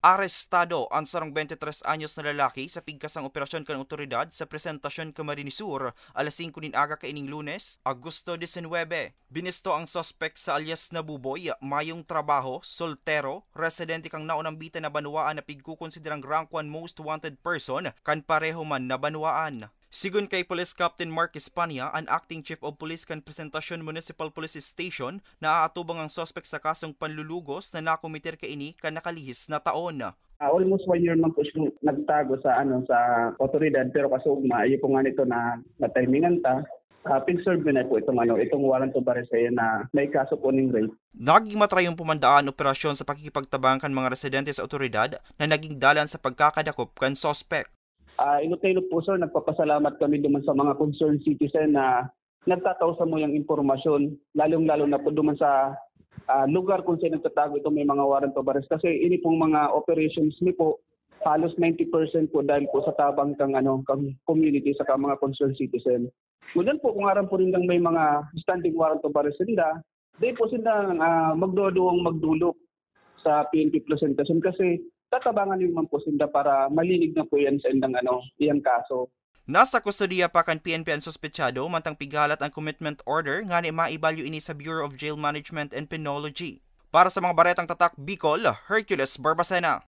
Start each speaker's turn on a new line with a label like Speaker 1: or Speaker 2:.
Speaker 1: Arestado ang sarang 23 anyos na lalaki sa pigkasang operasyon kan otoridad sa presentasyon Camarines Sur alas 5 nin aga kaining Lunes, Agosto 19. Binisto ang suspect sa alias na Buboy, mayong trabaho, soltero, residente kang naunambita na banwaan na pigkukonsiderang rank 1 most wanted person kan pareho man na banwaan. Sigun kay Police Captain Mark Espania, ang Acting Chief of Police kan Presentasyon Municipal Police Station, na aatubang ang suspect sa kasong panlulugos na nakomiter kaini kan nakalihis na taon.
Speaker 2: Almost 1 year man po siya nagtago sa sa otoridad, pero kasugma iyo po nga nito na timingan ta. Pig-serve na po itong warrant of arrest na may kaso po ning rape.
Speaker 1: Naging matrayong pumandaan operasyon sa pakikipagtabang kan mga residente sa otoridad na naging dalan sa pagkakadakop kan suspect.
Speaker 2: Ilocano po sir, nagpapasalamat kami duman sa mga concerned citizen na nagtatausa mo yung impormasyon, lalong-lalo na po duman sa lugar kung saan nagtatago ito may mga warrant of arrest. Kasi ini pong mga operations ni po, halos 90% po dahil po sa tabang kang community sa mga concerned citizen. Ngunyan po kung aram po rin lang may mga standing warrant of arrest nila, di po sila magdulog sa PNP presentation kasi tatabangan yung man po sila para malinig na po yan sa iyang kaso.
Speaker 1: Nasa kustodiya pa kan PNP ang suspetsado mantang pigalat ang commitment order nga ni maibalyo ini sa Bureau of Jail Management and Penology. Para sa mga baretang tatak Bicol, Hercules Barbacena.